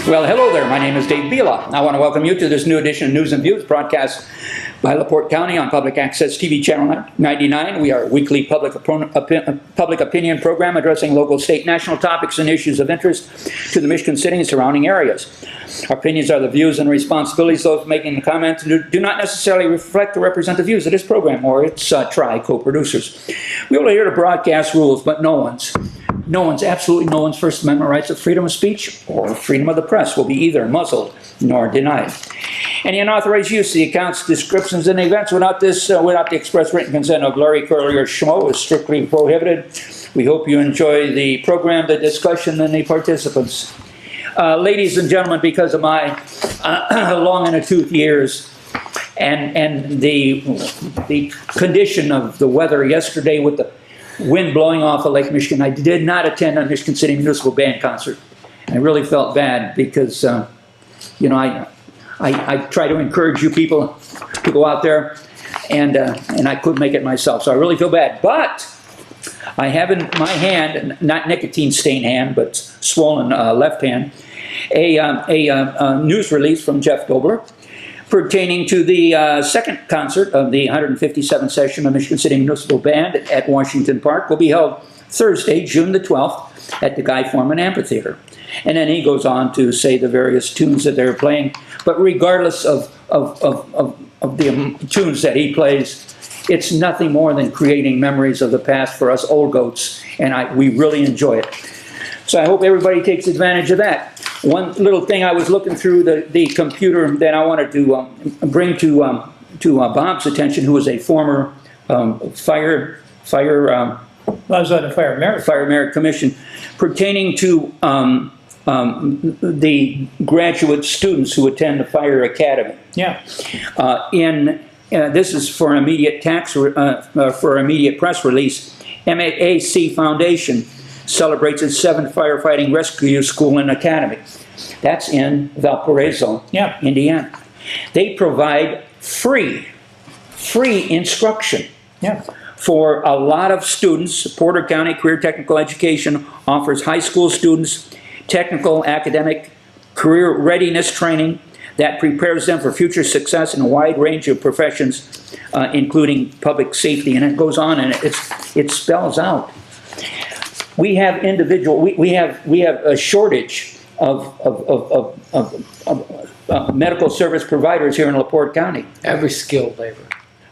Well, hello there. My name is Dave Bila. I want to welcome you to this new edition of News and Views broadcast by LaPorte County on Public Access TV Channel 99. We are a weekly public opinion program addressing local, state, national topics and issues of interest to the Michigan City and surrounding areas. Our opinions are the views and responsibilities of those making the comments and do not necessarily reflect or represent the views of this program or its co-producers. We will adhere to broadcast rules, but absolutely no one's First Amendment rights of freedom of speech or freedom of the press will be either muzzled nor denied. Any unauthorized use of the accounts, descriptions, and events without the express written consent of Larry Curly or Schmo is strictly prohibited. We hope you enjoy the program, the discussion, and the participants. Ladies and gentlemen, because of my long in the tooth years and the condition of the weather yesterday with the wind blowing off of Lake Michigan, I did not attend a Michigan City Municipal Band concert. I really felt bad because, I try to encourage you people to go out there, and I couldn't make it myself, so I really feel bad. But I have in my hand, not nicotine-stained hand, but swollen left hand, a news release from Jeff Dobler pertaining to the second concert of the 157th session of Michigan City Municipal Band at Washington Park. Will be held Thursday, June the 12th at the Guy Foreman Amphitheater. And then he goes on to say the various tunes that they're playing. But regardless of the tunes that he plays, it's nothing more than creating memories of the past for us old goats, and we really enjoy it. So I hope everybody takes advantage of that. One little thing I was looking through the computer that I wanted to bring to Bob's attention, who was a former fire merit commission, pertaining to the graduate students who attend the fire academy. Yeah. This is for immediate immediate press release. MAC Foundation celebrates its 7th firefighting rescue school and academy. That's in Valparaiso, Indiana. They provide free instruction for a lot of students. Porter County Career Technical Education offers high school students technical, academic, career readiness training that prepares them for future success in a wide range of professions, including public safety. And it goes on, and it spells out. We have we have a shortage of medical service providers here in LaPorte County. Every skilled labor.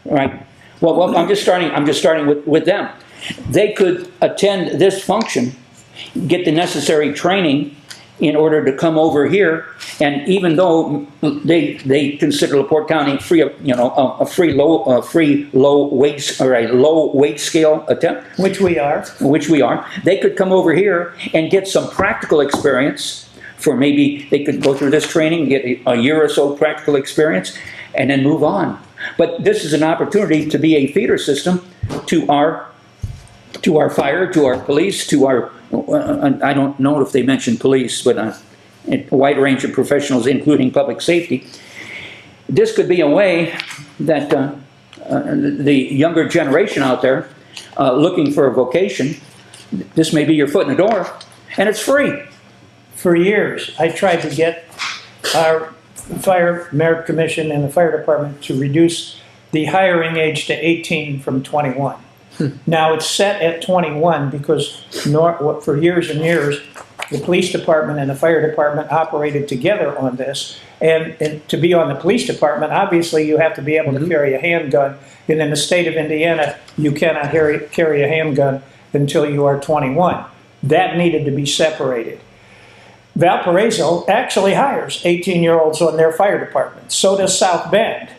Right. Well, I'm just starting with them. They could attend this function, get the necessary training in order to come over here, and even though they consider LaPorte County free, low wage scale attempt, which we are, they could come over here and get some practical experience. For maybe they could go through this training, get a year or so practical experience, and then move on. But this is an opportunity to be a feeder system to our fire, to our police, to our, I don't know if they mentioned police, but a wide range of professionals, including public safety. This could be a way that the younger generation out there looking for a vocation, this may be your foot in the door, and it's free. For years, I tried to get our Fire Merit Commission and the fire department to reduce the hiring age to 18 from 21. Now it's set at 21 because for years and years, the police department and the fire department operated together on this. And to be on the police department, obviously you have to be able to carry a handgun. And in the state of Indiana, you cannot carry a handgun until you are 21. That needed to be separated. Valparaiso actually hires 18-year-olds on their fire department. So does South Bend.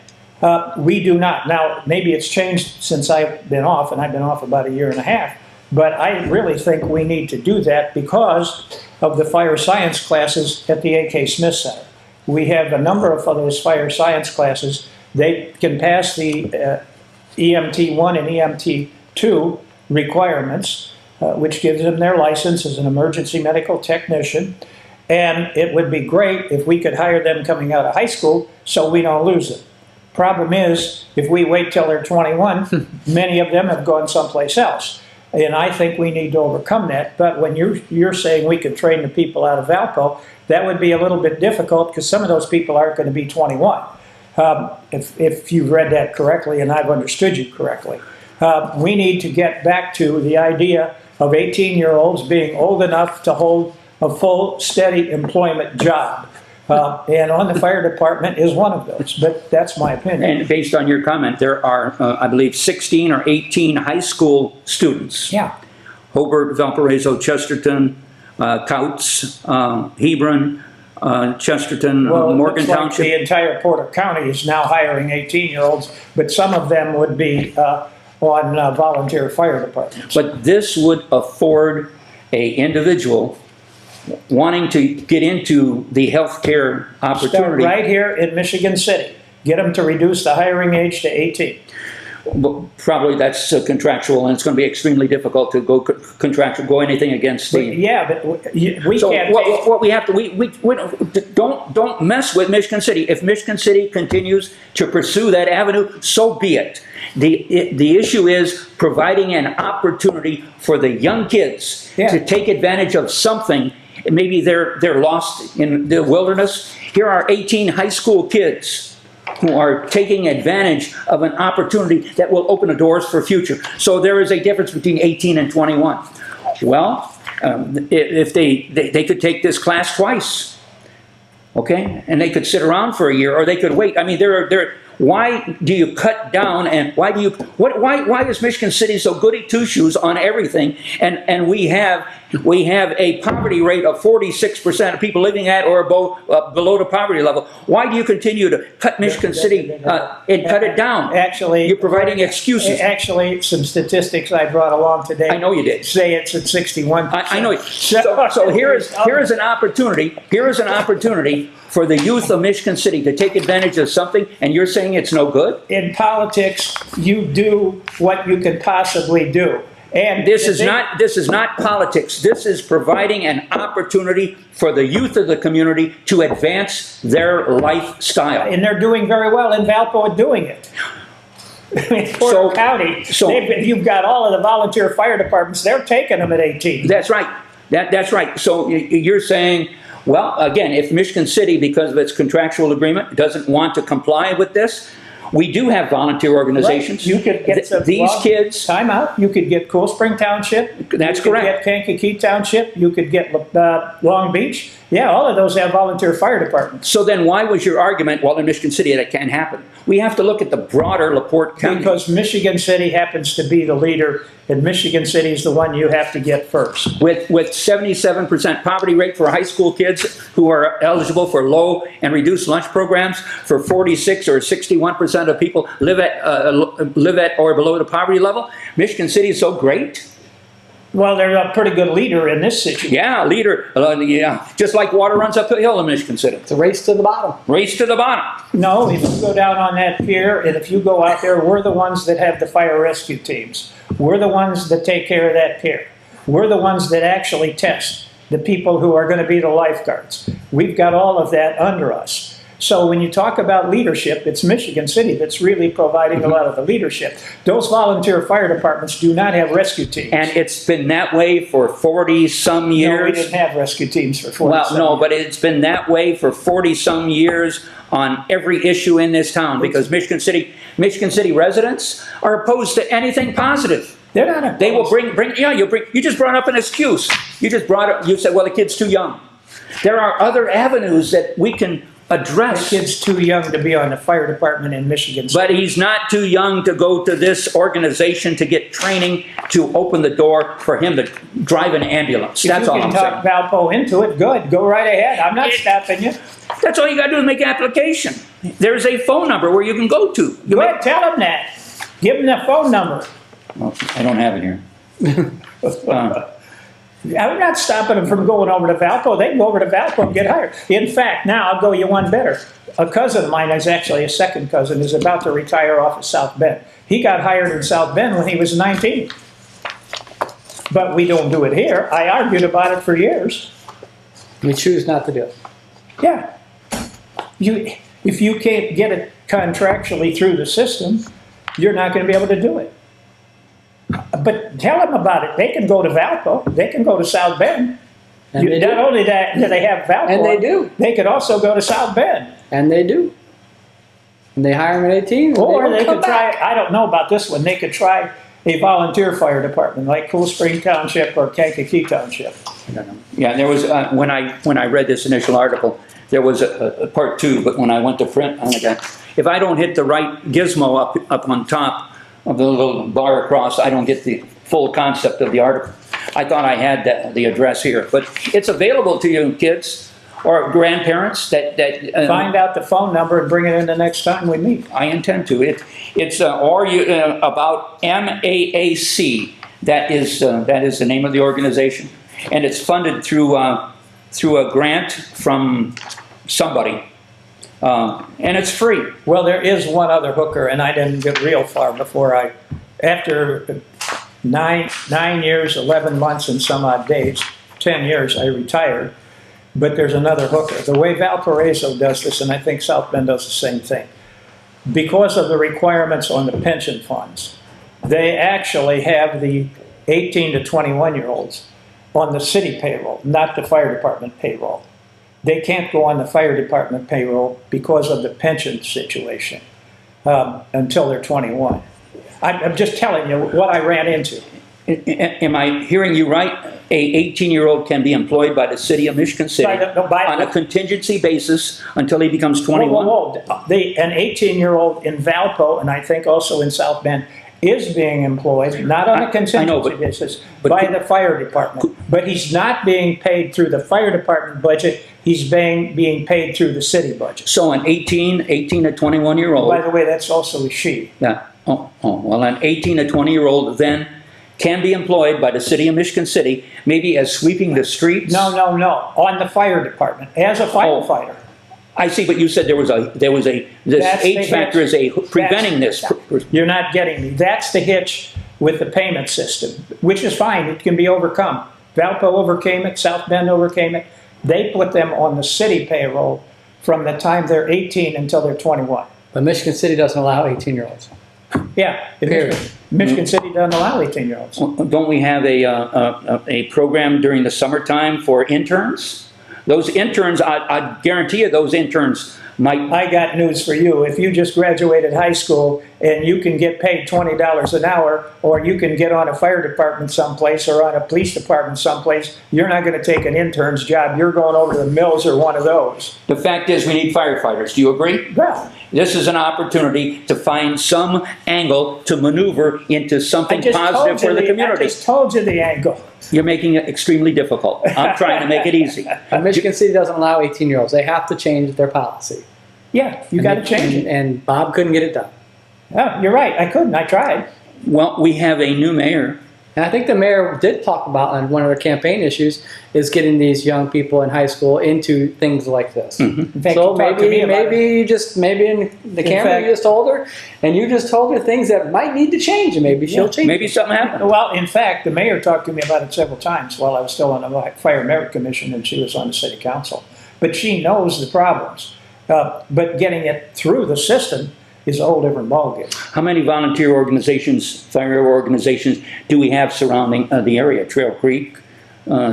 We do not. Now, maybe it's changed since I've been off, and I've been off about a year and a half, but I really think we need to do that because of the fire science classes at the A.K. Smith Center. We have a number of those fire science classes. They can pass the EMT 1 and EMT 2 requirements, which gives them their license as an emergency medical technician. And it would be great if we could hire them coming out of high school so we don't lose them. Problem is, if we wait till they're 21, many of them have gone someplace else. And I think we need to overcome that. But when you're saying we could train the people out of Valpo, that would be a little bit difficult because some of those people aren't going to be 21. If you've read that correctly and I've understood you correctly. We need to get back to the idea of 18-year-olds being old enough to hold a full, steady employment job. And on the fire department is one of those, but that's my opinion. And based on your comment, there are, I believe, 16 or 18 high school students. Yeah. Hobart, Valparaiso, Chesterton, Couts, Hebron, Chesterton, Well, it Morgan looks like Township. the entire Porter County is now hiring 18-year-olds, but some of them would be on volunteer fire departments. But this would afford a individual wanting to get into the healthcare Start opportunity. right here in Michigan City. Get them to reduce the hiring age to 18. Well, probably that's contractual, and it's going to be extremely difficult to go contractual, go anything against the. Yeah, but we So can't. what we have to, we don't mess with Michigan City. If Michigan City continues to pursue that avenue, so be it. The issue is providing an opportunity for the young kids to take advantage of something. Maybe they're lost in the wilderness. Here are 18 high school kids who are taking advantage of an opportunity that will open the doors for future. So there is a difference between 18 and 21. Well, if they could take this class twice, okay, and they could sit around for a year, or they could wait. I mean, why do you cut down, and why is Michigan City so goody two-shoes on everything? And we have a poverty rate of 46% of people living at or below the poverty level. Why do you continue to cut Michigan City and cut it down? Actually, you're providing excuses. Actually, some statistics I brought along today. I know you did. Say it's at 61%. I know. So here is an opportunity. Here is an opportunity for the youth of Michigan City to take advantage of something, and you're saying it's no good? In politics, you do what you can possibly do. And this is not politics. This is providing an opportunity for the youth of the community to advance their lifestyle. And they're doing very well in Valpo at doing it. In Porter County, you've got all of the volunteer fire departments, they're taking them at 18. That's right. That's right. So you're saying, well, again, if Michigan City, because of its contractual agreement, doesn't want to comply with this, we do have volunteer organizations. Right. You could get these kids. Time out. You could get Cool Spring Township. That's correct. You could get Kankakee Township. You could get Long Beach. Yeah, all of those have volunteer fire departments. So then why was your argument, well, in Michigan City that can't happen? We have to look at the broader LaPorte County. Because Michigan City happens to be the leader, and Michigan City is the one you have to get first. With 77% poverty rate for high school kids who are eligible for low and reduced lunch programs, for 46 or 61% of people live at or below the poverty level, Michigan City is so great. Well, they're a pretty good leader in this situation. Yeah, leader. Yeah, just like water runs uphill in Michigan City. It's a race to the bottom. Race to the bottom. No, if you go down on that pier, and if you go out there, we're the ones that have the fire rescue teams. We're the ones that take care of that pier. We're the ones that actually test the people who are going to be the lifeguards. We've got all of that under us. So when you talk about leadership, it's Michigan City that's really providing a lot of the leadership. Those volunteer fire departments do not have rescue teams. And it's been that way for 40-some years. No, we didn't have rescue teams for 40 Well, no, but it's been that way for 40-some years on every issue in this town, because Michigan City residents are opposed to anything positive. They're not opposed. They will you just brought up an excuse. You said, well, the kid's too young. There are other avenues that we can address. The kid's too young to be on the fire department in Michigan City. But he's not too young to go to this organization to get training to open the door for him to drive an ambulance. That's all I'm saying. If you can talk Valpo into it, good. Go right ahead. I'm not stopping you. That's all you got to do is make an application. There's a phone number where you can go to. Good, tell them that. Give them the phone number. Well, I don't have it here. I'm not stopping them from going over to Valpo. They can go over to Valpo and get hired. In fact, now I'll go you one better. A cousin of mine, is actually a second cousin, is about to retire off of South Bend. He got hired in South Bend when he was 19. But we don't do it here. I argued about it for years. We choose not to do it. Yeah. If you can't get it contractually through the system, you're not going to be able to do it. But tell them about it. They can go to Valpo. They can go to South Bend. And they do. Not only that, do they have Valpo. And they do. They could also go to South Bend. And they do. And they hire them at 18. and Or don't they come could try, back. I don't know about this one, they could try a volunteer fire department like Cool Spring Township or Kankakee Township. I don't know. Yeah, there was, when I read this initial article, there was a part two, but when I went to print, I got, if I don't hit the right gizmo up on top of the little bar across, I don't get the full concept of the article. I thought I had the address here, but it's available to you kids or grandparents that Find out the phone number and bring it in the next time we meet. I intend to. It's about MAAC. That is the name of the organization, and it's funded through a grant from somebody, and it's free. Well, there is one other hooker, and I didn't get real far before after 9 years, 11 months and some odd days, 10 years, I retired. But there's another hooker. The way Valparaiso does this, and I think South Bend does the same thing, because of the requirements on the pension funds, they actually have the 18 to 21-year-olds on the city payroll, not the fire department payroll. They can't go on the fire department payroll because of the pension situation until they're 21. I'm just telling you what I ran into. Am I hearing you right? A 18-year-old can be employed by the city of Michigan City on a contingency basis until he becomes 21? Whoa. An 18-year-old in Valpo, and I think also in South Bend, is being employed, not on a contingency basis, by the fire department. But he's not being paid through the fire department budget, he's being paid through the city budget. So an 18 to 21-year-old... By the way, that's also a she. Yeah. Well, an 18 to 20-year-old then can be employed by the city of Michigan City, maybe as sweeping the streets? No, on the fire department, as a firefighter. I see, but you said this age factor is preventing this. You're not getting me. That's the hitch with the payment system, which is fine. It can be overcome. Valpo overcame it. South Bend overcame it. They put them on the city payroll from the time they're 18 until they're 21. But Michigan City doesn't allow 18-year-olds. Yeah. Period. Michigan City doesn't allow 18-year-olds. Don't we have a program during the summertime for interns? Those interns, I guarantee you those interns might... I got news for you. If you just graduated high school and you can get paid $20 an hour, or you can get on a fire department someplace or on a police department someplace, you're not going to take an intern's job. You're going over to the mills or one of those. The fact is we need firefighters. Do you agree? Well, this is an opportunity to find some angle to maneuver into something positive for the community. I just told you the angle. You're making it extremely difficult. I'm trying to make it easy. But Michigan City doesn't allow 18-year-olds. They have to change their policy. Yeah, you got to change it. And Bob couldn't get it done. Oh, you're right. I couldn't. I tried. Well, we have a new mayor. And I think the mayor did talk about, on one of their campaign issues, is getting these young people in high school into things like this. Mm-hmm. In fact, So you talked to me about it. maybe in the camera fact- you just told her, and you just told her things that might need to change, and maybe she'll change. Maybe something happened. Well, in fact, the mayor talked to me about it several times while I was still on the Fire Merit Commission and she was on the city council. But she knows the problems. But getting it through the system is a whole different ballgame. How many volunteer organizations, fire organizations, do we have surrounding the area? Trail Creek,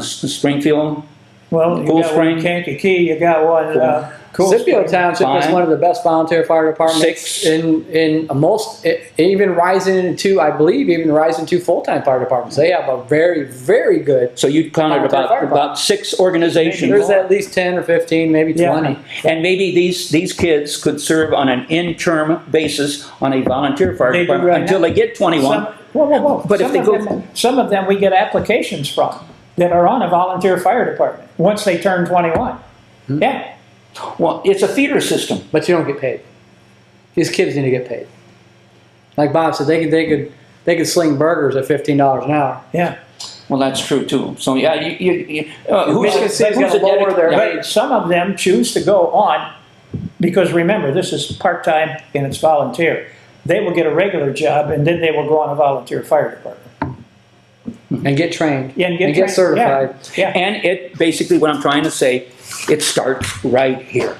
Springfield? Well, you Cool got Spring. one Kankakee, you got one Cool Scipio Spring. Township is Fine. one of the best volunteer fire departments 6. in most, even rising into, I believe, even rising to full-time fire departments. They have a very, very good. So you counted about 6 organizations. There's at least 10 or 15, maybe 20. Yeah. And maybe these kids could serve on an interim basis on a volunteer fire They do department right until now. they get 21. Whoa. But if they Some of them we get applications from that are on a volunteer fire department once they turn 21. Yeah. Well, it's a feeder system. But you don't get paid. These kids need to get paid. Like Bob said, they could sling burgers at $15 an hour. Yeah. Well, that's true too. So yeah, Michigan City's who's gonna lower their dedicated- But some of them choose to go on because remember, this is part-time and it's volunteer. They will get a regular job and then they will go on a volunteer fire department. And get trained. Yeah, and get get trained. certified. Yeah. And it basically, what I'm trying to say, it starts right here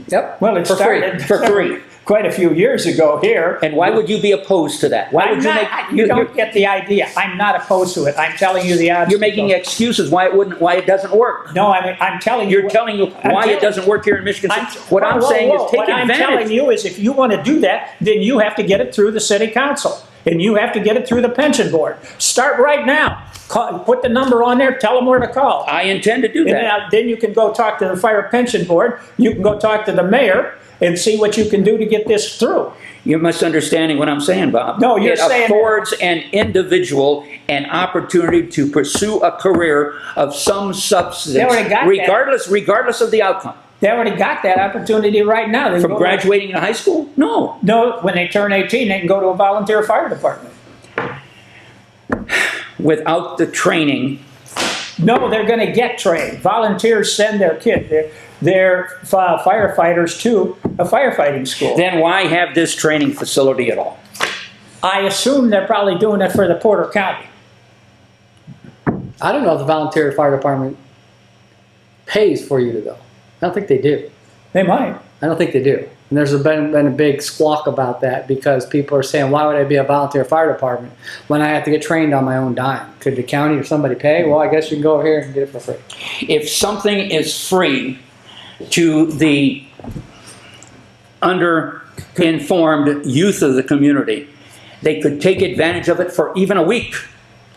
Yep. Well, it for free. started for free. quite a few years ago here. And why would you be opposed to that? Why would you make? You don't get the idea. I'm not opposed to it. I'm telling you the odds. You're making excuses why it doesn't work. No, I'm telling you. You're telling you why it doesn't work here in Michigan. What I'm saying is take What I'm telling advantage. you is if you want to do that, then you have to get it through the city council. And you have to get it through the pension board. Start right now. Put the number on there, tell them where to call. I intend to do And that. then you can go talk to the fire pension board, you can go talk to the mayor, and see what you can do to get this through. You're misunderstanding what I'm saying, Bob. No, you're saying- It affords an individual an opportunity to pursue a career of some substance, They already got that. regardless of the outcome. They already got that opportunity right now. They From go- graduating in high school? No. No, when they turn 18, they can go to a volunteer fire department. Without the training, No, they're going to get trained. Volunteers send their kid, their firefighters to a firefighting school. then why have this training facility at all? I assume they're probably doing it for the Porter County. I don't know if the volunteer fire department pays for you to go. I don't think they do. They might. I don't think they do. And there's been a big squawk about that because people are saying, why would I be a volunteer fire department when I have to get trained on my own dime? Could the county or somebody pay? Well, I guess you can go over here and get it for free. If something is free to the underinformed youth of the community, they could take advantage of it for even a week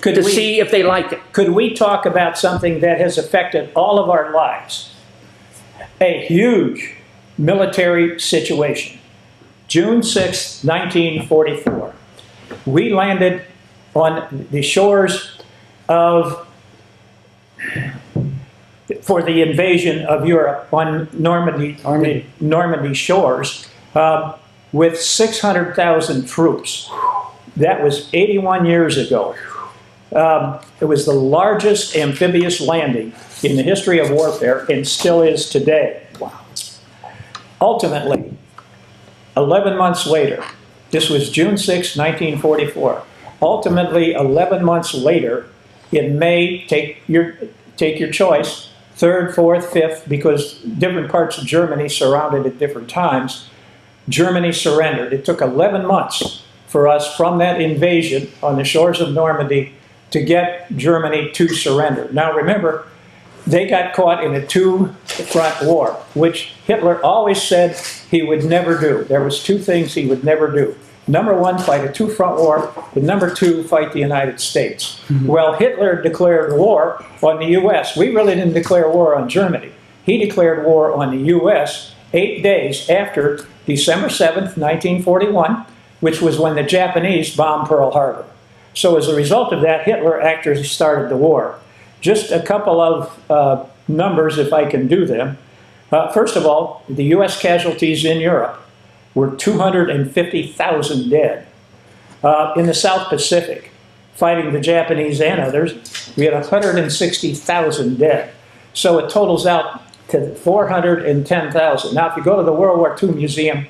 to see if they like it. Could we talk about something that has affected all of our lives? A huge military situation. June 6, 1944. We landed on the shores of, for the invasion of Europe on Normandy shores with 600,000 troops. That was 81 years ago. It was the largest amphibious landing in the history of warfare and still is today. Wow. Ultimately, 11 months later, this was June 6, 1944. Ultimately, 11 months later, in May, take your choice, 3rd, 4th, 5th, because different parts of Germany surrounded at different times, Germany surrendered. It took 11 months for us from that invasion on the shores of Normandy to get Germany to surrender. Now remember, they got caught in a two-front war, which Hitler always said he would never do. There was two things he would never do. Number one, fight a two-front war, and number two, fight the United States. Well, Hitler declared war on the U.S. We really didn't declare war on Germany. He declared war on the U.S. 8 days after December 7th, 1941, which was when the Japanese bombed Pearl Harbor. So as a result of that, Hitler actually started the war. Just a couple of numbers, if I can do them. First of all, the U.S. casualties in Europe were 250,000 dead. In the South Pacific, fighting the Japanese and others, we had 160,000 dead. So it totals out to 410,000. Now, if you go to the World War II Museum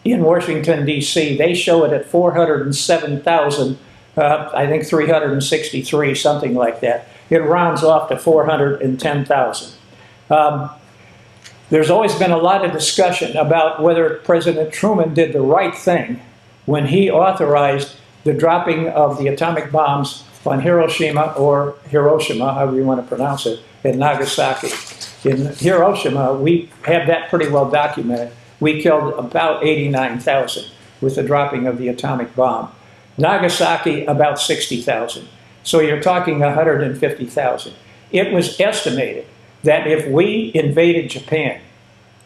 in Washington, D.C., they show it at 407,000, I think 363, something like that. It rounds off to 410,000. There's always been a lot of discussion about whether President Truman did the right thing when he authorized the dropping of the atomic bombs on Hiroshima, or Hiroshima, however you want to pronounce it, and Nagasaki. In Hiroshima, we have that pretty well documented. We killed about 89,000 with the dropping of the atomic bomb. Nagasaki, about 60,000. So you're talking 150,000. It was estimated that if we invaded Japan,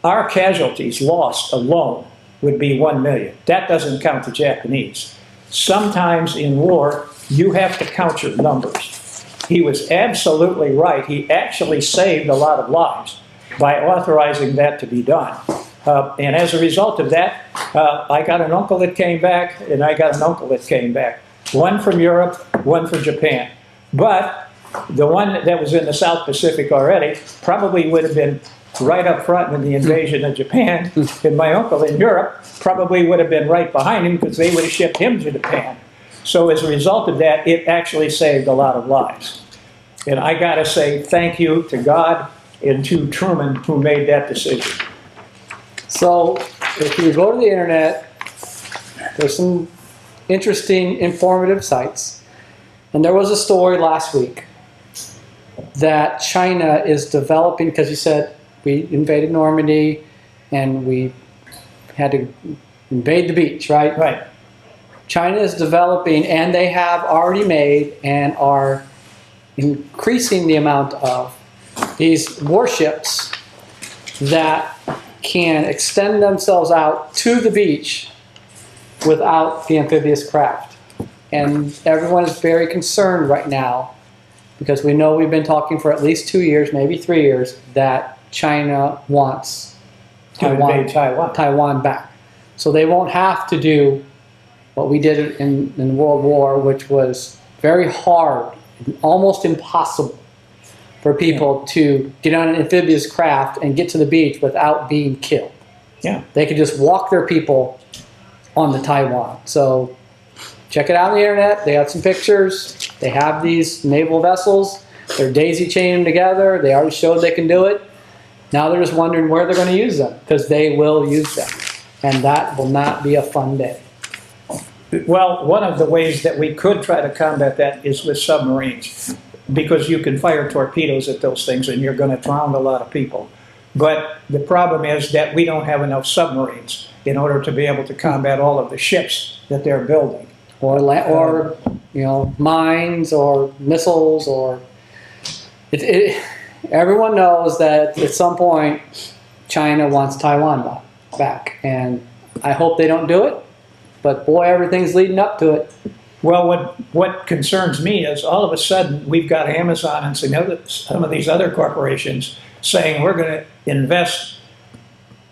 our casualties lost alone would be 1 million. That doesn't count the Japanese. Sometimes in war, you have to count your numbers. He was absolutely right. He actually saved a lot of lives by authorizing that to be done. And as a result of that, I got an uncle that came back, and I got an uncle that came back. One from Europe, one from Japan. But the one that was in the South Pacific already probably would have been right up front in the invasion of Japan, and my uncle in Europe probably would have been right behind him because they would have shipped him to Japan. So as a result of that, it actually saved a lot of lives. And I got to say thank you to God and to Truman who made that decision. So if you go to the internet, there's some interesting, informative sites. And there was a story last week that China is developing, because you said we invaded Normandy and we had to invade the beach, right? Right. China is developing, and they have already made and are increasing the amount of these warships that can extend themselves out to the beach without the amphibious craft. And everyone is very concerned right now, because we know we've been talking for at least 2 years, maybe 3 years, that China wants To invade Taiwan. Taiwan back. So they won't have to do what we did in World War, which was very hard, almost impossible for people to get on an amphibious craft and get to the beach without being killed. Yeah. They could just walk their people on the Taiwan. So check it out on the internet. They have some pictures. They have these naval vessels. They're daisy chaining them together. They already showed they can do it. Now they're just wondering where they're going to use them, because they will use them. And that will not be a fun day. Well, one of the ways that we could try to combat that is with submarines, because you can fire torpedoes at those things and you're going to drown a lot of people. But the problem is that we don't have enough submarines in order to be able to combat all of the ships that they're building. Or you know, mines or missiles, or everyone knows that at some point China wants Taiwan back, and I hope they don't do it. But boy, everything's leading up to it. Well, what concerns me is all of a sudden we've got Amazon and some of these other corporations saying we're going to invest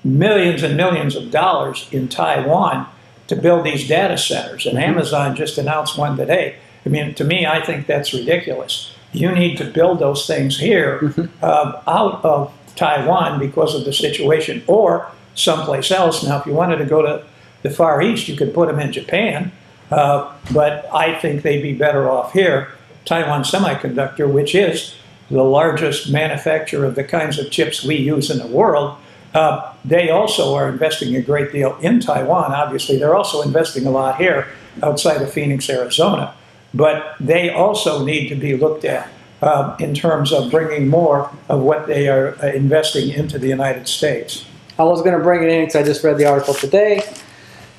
millions and millions of dollars in Taiwan to build these data centers. And Amazon just announced one today. I mean, to me, I think that's ridiculous. You need to build those things here out of Taiwan because of the situation, or someplace else. Now, if you wanted to go to the Far East, you could put them in Japan. But I think they'd be better off here. Taiwan Semiconductor, which is the largest manufacturer of the kinds of chips we use in the world, they also are investing a great deal in Taiwan. Obviously, they're also investing a lot here outside of Phoenix, Arizona. But they also need to be looked at in terms of bringing more of what they are investing into the United States. I was going to bring it in because I just read the article today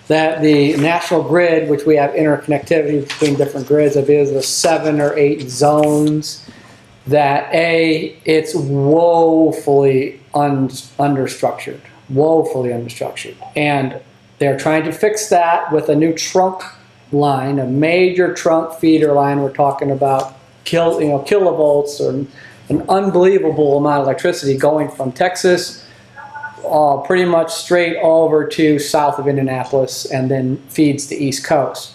that the national grid, which we have interconnectivity between different grids, I believe there's 7 or 8 zones, that it's woefully understructured, woefully understructured. And they're trying to fix that with a new trunk line, a major trunk feeder line. We're talking about kilovolts, or an unbelievable amount of electricity going from Texas pretty much straight over to south of Indianapolis, and then feeds the East Coast.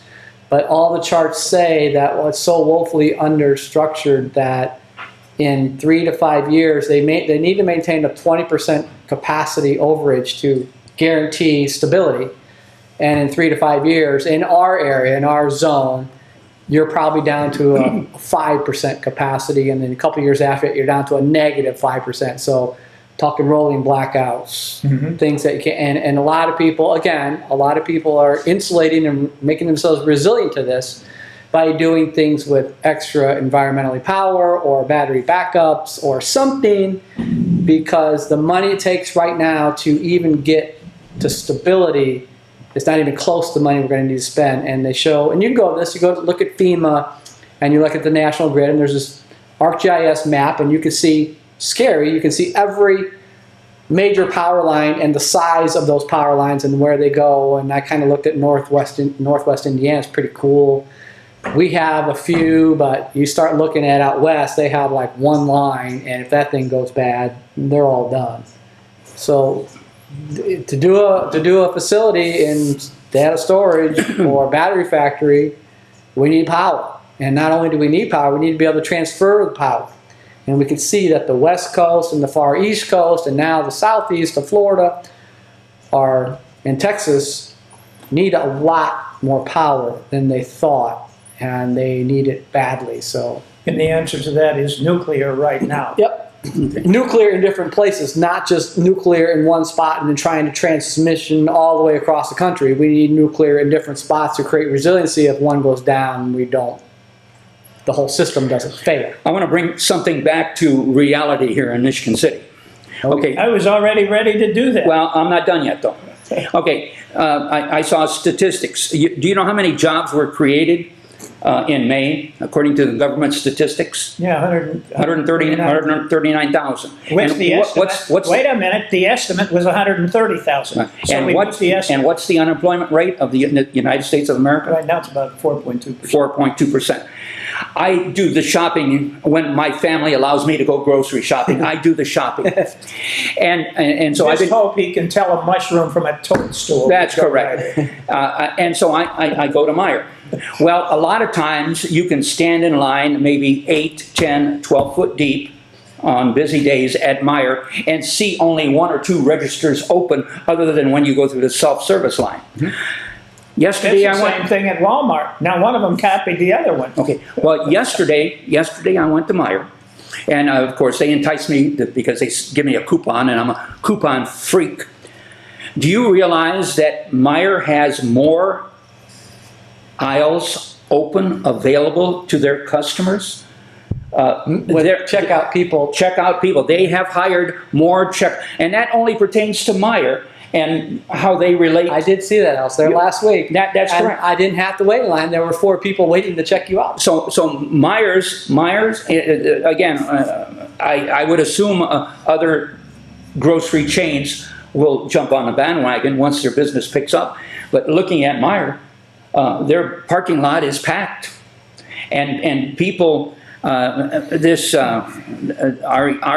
But all the charts say that it's so woefully understructured that in 3 to 5 years they need to maintain a 20% capacity overage to guarantee stability. And in 3 to 5 years, in our area, in our zone, you're probably down to a 5% capacity, and then a couple years after it, you're down to a negative 5%. So talking rolling blackouts, things that you can, and a lot of people, again, a lot of people are insulating and making themselves resilient to this by doing things with extra environmentally power or battery backups or something, because the money it takes right now to even get to stability is not even close to the money we're going to need to spend. And they show, and you can go to this, you go look at FEMA and you look at the national grid, and there's this ArcGIS map, and you can see, scary, you can see every major power line and the size of those power lines and where they go. And I kind of looked at Northwest Indiana. It's pretty cool. We have a few, but you start looking at out west, they have like one line, and if that thing goes bad, they're all done. So to do a facility in data storage or a battery factory, we need power. And not only do we need power, we need to be able to transfer the power. And we can see that the West Coast and the far East Coast and now the Southeast of Florida and Texas need a lot more power than they thought, and they need it badly. So, And the answer to that is nuclear right now. yep. nuclear in different places, not just nuclear in one spot and then trying to transmission all the way across the country. We need nuclear in different spots to create resiliency. If one goes down, the whole system doesn't fail. I want to bring something back to reality here in Michigan City. Okay. I was already ready to do that. Well, I'm not done yet, though. Okay, I saw statistics. Do you know how many jobs were created in May, according to the government statistics? Yeah, 139,000. Which And the estimate, wait a minute, the estimate was 130,000. So and we moved the estimate. what's the unemployment rate of the United States of America? Right now it's about 4.2%. 4.2%. I do the shopping when my family allows me to go grocery shopping. I do the shopping, and so I've Just been. hope he can tell a mushroom from a toadstool. That's correct. And so I go to Meijer. Well, a lot of times you can stand in line maybe 8, 10, 12 foot deep on busy days at Meijer and see only 1 or 2 registers open other than when you go through the self-service line. Yesterday It's the same thing at Walmart. Now one of them copied the other one. Okay. Well, yesterday I went to Meijer, and of course they enticed me because they give me a coupon, and I'm a coupon freak. Do you realize that Meijer has more aisles open available to their customers? With checkout people. Checkout people. They have hired more and that only pertains to Meijer and how they relate. I did see that. I was there last week. That's and correct. I didn't have to wait in line. There were 4 people waiting to check you out. So Myers, again, I would assume other grocery chains will jump on the bandwagon once their business picks up. But looking at Meijer, their parking lot is packed, and people. Our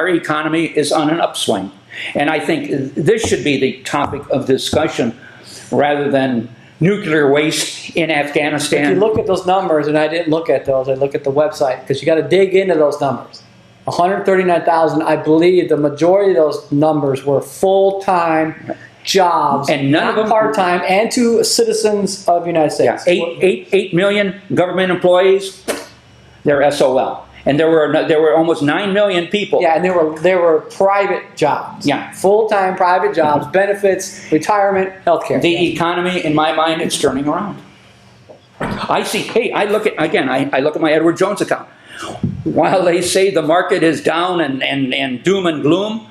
economy is on an upswing, and I think this should be the topic of discussion rather than nuclear waste in Afghanistan. If you look at those numbers, and I didn't look at those, I look at the website because you got to dig into those numbers. 139,000. I believe the majority of those numbers were full-time jobs, and none of them part-time, and to citizens of the United States. 8 million government employees. They're SOL, and there were almost 9 million people. Yeah, and there were private jobs. Yeah. Full-time private jobs, benefits, retirement, healthcare. The economy, in my mind, it's turning around. I see. Hey, I look at my Edward Jones account. While they say the market is down and doom and gloom,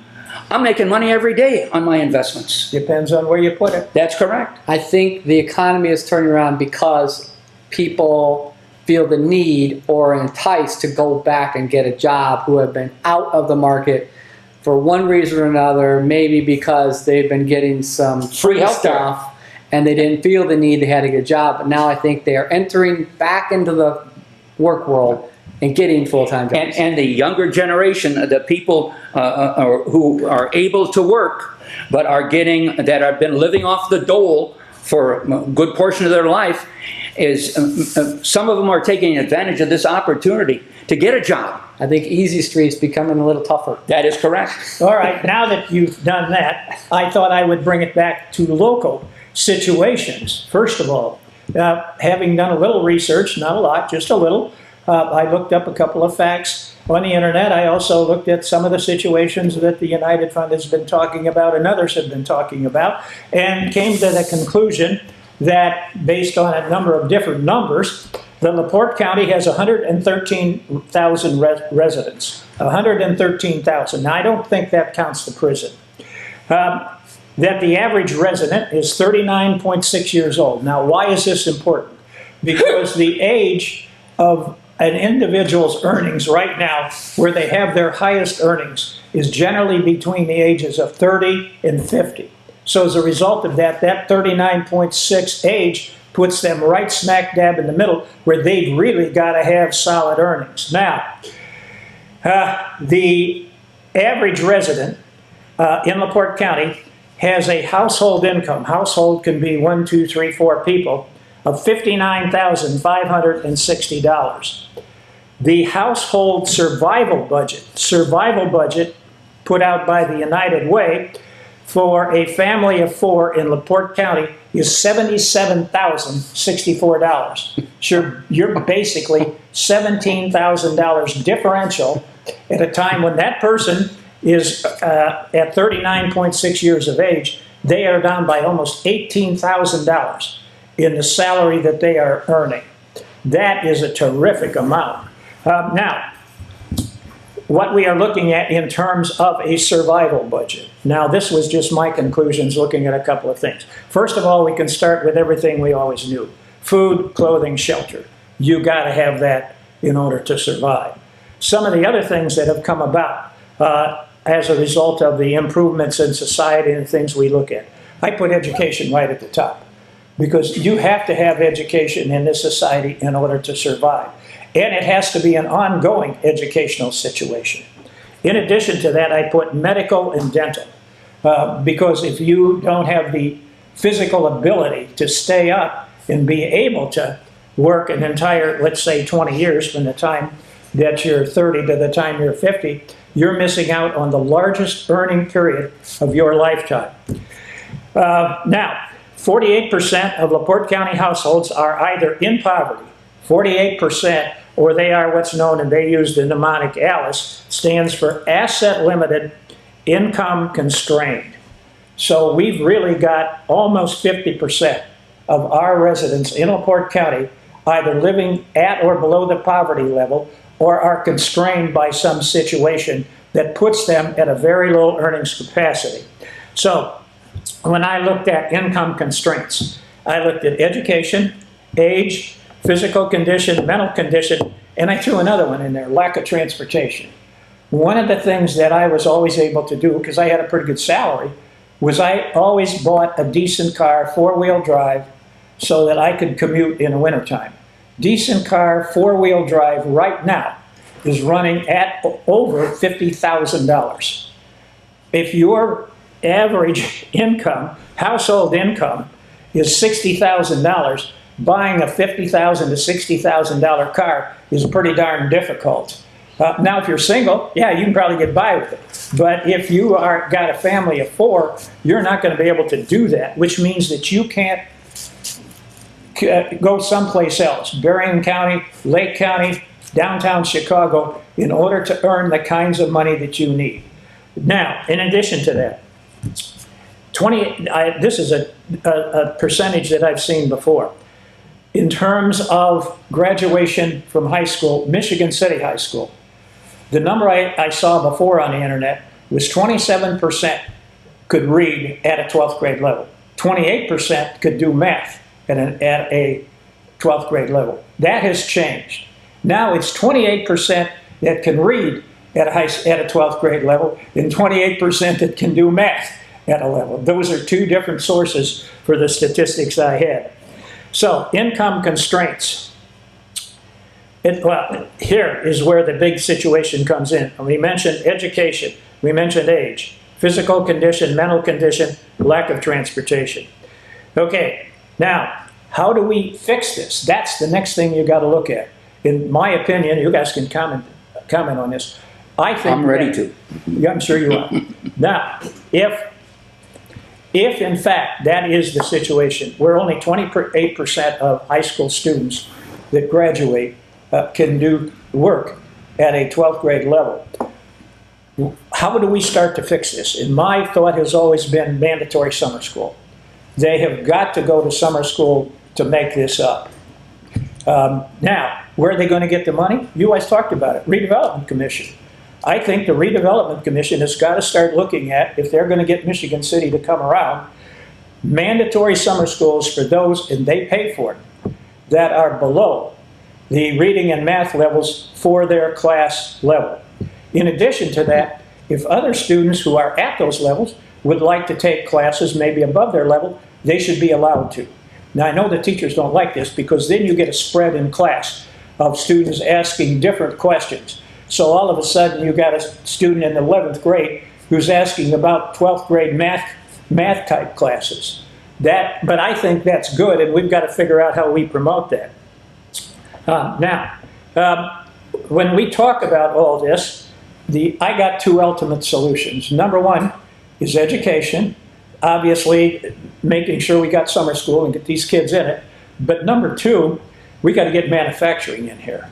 I'm making money every day on my investments. Depends on where you put it. That's correct. I think the economy is turning around because people feel the need or enticed to go back and get a job who have been out of the market for one reason or another, maybe because they've been getting some free healthcare stuff and they didn't feel the need they had to get a job. But now I think they are entering back into the work world and getting full-time jobs. And the younger generation, the people who are able to work but that have been living off the dole for a good portion of their life, is some of them are taking advantage of this opportunity to get a job. I think Easy Street's becoming a little tougher. That is correct. All right, now that you've done that, I thought I would bring it back to local situations. First of all, having done a little research, not a lot, just a little, I looked up a couple of facts on the internet. I also looked at some of the situations that the United Fund has been talking about and others have been talking about, and came to the conclusion that based on a number of different numbers, that LaPorte County has 113,000 residents. 113,000. Now, I don't think that counts the prison. That the average resident is 39.6 years old. Now, why is this important? Because the age of an individual's earnings right now, where they have their highest earnings, is generally between the ages of 30 and 50. So as a result of that, that 39.6 age puts them right smack dab in the middle where they've really got to have solid earnings. Now, the average resident in LaPorte County has a household income. Household can be 1, 2, 3, 4 people of $59,560. The household survival budget put out by the United Way for a family of 4 in LaPorte County is $77,064. Sure, you're basically $17,000 differential at a time when that person is at 39.6 years of age, they are down by almost $18,000 in the salary that they are earning. That is a terrific amount. Now, what we are looking at in terms of a survival budget. Now, this was just my conclusions looking at a couple of things. First of all, we can start with everything we always knew. Food, clothing, shelter. You got to have that in order to survive. Some of the other things that have come about as a result of the improvements in society and things we look at. I put education right at the top, because you have to have education in this society in order to survive. And it has to be an ongoing educational situation. In addition to that, I put medical and dental, because if you don't have the physical ability to stay up and be able to work an entire, let's say, 20 years from the time that you're 30 to the time you're 50, you're missing out on the largest earning period of your lifetime. Now, 48% of LaPorte County households are either in poverty, 48%, or they are what's known, and they use the mnemonic ALICE, stands for asset limited, income constrained. So we've really got almost 50% of our residents in LaPorte County either living at or below the poverty level, or are constrained by some situation that puts them at a very low earnings capacity. So when I looked at income constraints, I looked at education, age, physical condition, mental condition, and I threw another one in there, lack of transportation. One of the things that I was always able to do, because I had a pretty good salary, was I always bought a decent car, four-wheel drive, so that I could commute in the wintertime. Decent car, four-wheel drive, right now, is running at over $50,000. If your average income, household income, is $60,000, buying a $50,000 to $60,000 car is pretty darn difficult. Now, if you're single, yeah, you can probably get by with it. But if you got a family of four, you're not going to be able to do that, which means that you can't go someplace else, Berrien County, Lake County, downtown Chicago, in order to earn the kinds of money that you need. Now, in addition to that, this is a percentage that I've seen before. In terms of graduation from high school, Michigan City High School, the number I saw before on the internet was 27% could read at a 12th grade level. 28% could do math at a 12th grade level. That has changed. Now it's 28% that can read at a 12th grade level and 28% that can do math at a level. Those are two different sources for the statistics I had. So, income constraints. Well, here is where the big situation comes in. We mentioned education, we mentioned age, physical condition, mental condition, lack of transportation. Okay, now, how do we fix this? That's the next thing you got to look at. In my opinion, you guys can comment on this. I think I'm ready to. Yeah, I'm sure you are. Now, if in fact that is the situation, where only 28% of high school students that graduate can do work at a 12th grade level, how do we start to fix this? And my thought has always been mandatory summer school. They have got to go to summer school to make this up. Now, where are they going to get the money? You guys talked about it, Redevelopment Commission. I think the Redevelopment Commission has got to start looking at, if they're going to get Michigan City to come around, mandatory summer schools for those, and they pay for it, that are below the reading and math levels for their class level. In addition to that, if other students who are at those levels would like to take classes maybe above their level, they should be allowed to. Now, I know the teachers don't like this, because then you get a spread in class of students asking different questions. So all of a sudden, you got a student in the 11th grade who's asking about 12th grade math type classes. But I think that's good, and we've got to figure out how we promote that. When we talk about all this, I got two ultimate solutions. Number one is education. Obviously, making sure we got summer school and get these kids in it. But number two, we got to get manufacturing in here.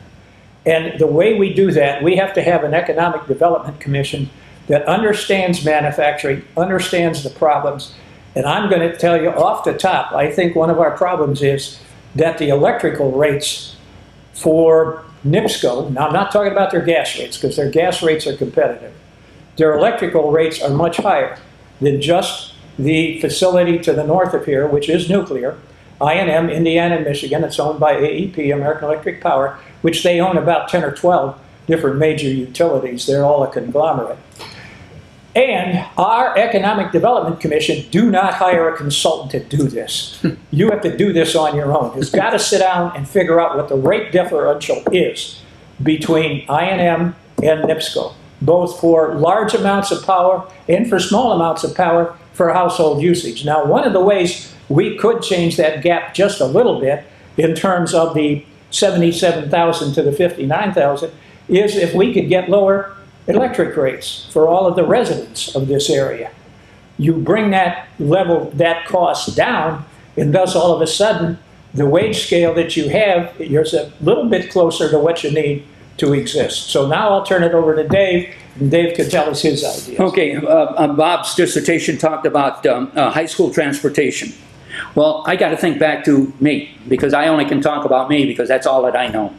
And the way we do that, we have to have an economic development commission that understands manufacturing, understands the problems. And I'm going to tell you off the top, I think one of our problems is that the electrical rates for NIPSCO, now I'm not talking about their gas rates, because their gas rates are competitive. Their electrical rates are much higher than just the facility to the north of here, which is nuclear, I&M, Indiana, Michigan. It's owned by AEP, American Electric Power, which they own about 10 or 12 different major utilities. They're all a conglomerate. And our Economic Development Commission do not hire a consultant to do this. You have to do this on your own. It's got to sit down and figure out what the rate differential is between I&M and NIPSCO, both for large amounts of power and for small amounts of power for household usage. Now, one of the ways we could change that gap just a little bit in terms of the 77,000 to the 59,000 is if we could get lower electric rates for all of the residents of this area. You bring that level, that cost down, and thus all of a sudden, the wage scale that you have, you're a little bit closer to what you need to exist. So now I'll turn it over to Dave, and Dave could tell us his ideas. Okay, Bob's dissertation talked about high school transportation. Well, I got to think back to me, because I only can talk about me, because that's all that I know.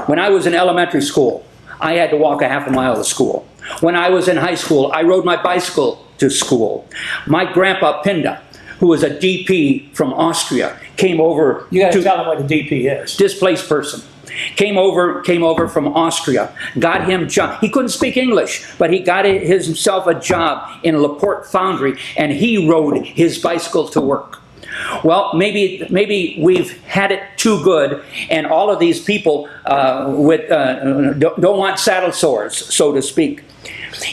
When I was in elementary school, I had to walk a half a mile to school. When I was in high school, I rode my bicycle to school. My grandpa Pinda, who was a DP from Austria, came over. You got to tell him what a DP is. Displaced person. Came over from Austria, got him job. He couldn't speak English, but he got himself a job in LaPorte Foundry, and he rode his bicycle to work. Well, maybe we've had it too good, and all of these people don't want saddle sores, so to speak.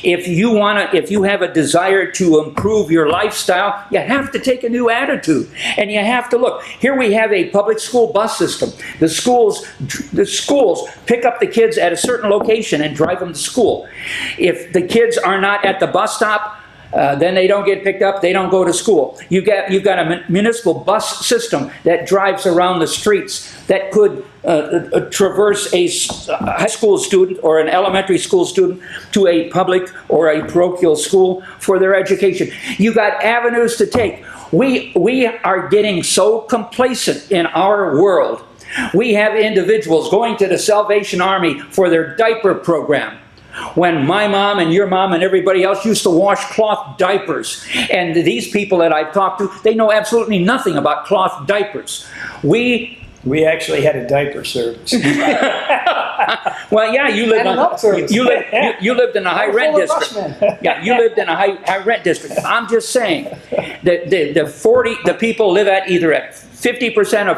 If you have a desire to improve your lifestyle, you have to take a new attitude, and you have to look. Here we have a public school bus system. The schools pick up the kids at a certain location and drive them to school. If the kids are not at the bus stop, then they don't get picked up, they don't go to school. You've got a municipal bus system that drives around the streets that could traverse a high school student or an elementary school student to a public or a parochial school for their education. You've got avenues to take. We are getting so complacent in our world. We have individuals going to the Salvation Army for their diaper program, when my mom and your mom and everybody else used to wash cloth diapers. And these people that I've talked to, they know absolutely nothing about cloth diapers. We actually had a diaper service. Well, yeah, you lived in a high rent district. Yeah, you lived in a high rent district. I'm just saying that the people live either at 50% or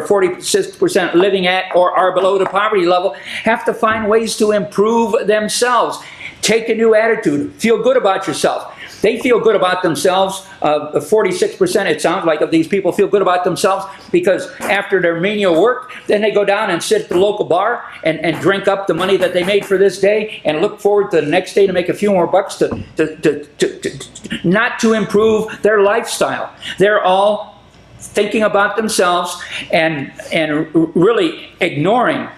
46% living at or are below the poverty level, have to find ways to improve themselves. Take a new attitude. Feel good about yourself. They feel good about themselves. 46%, it sounds like, of these people feel good about themselves because after their menial work, then they go down and sit at the local bar and drink up the money that they made for this day and look forward to the next day to make a few more bucks not to improve their lifestyle. They're all thinking about themselves and really ignoring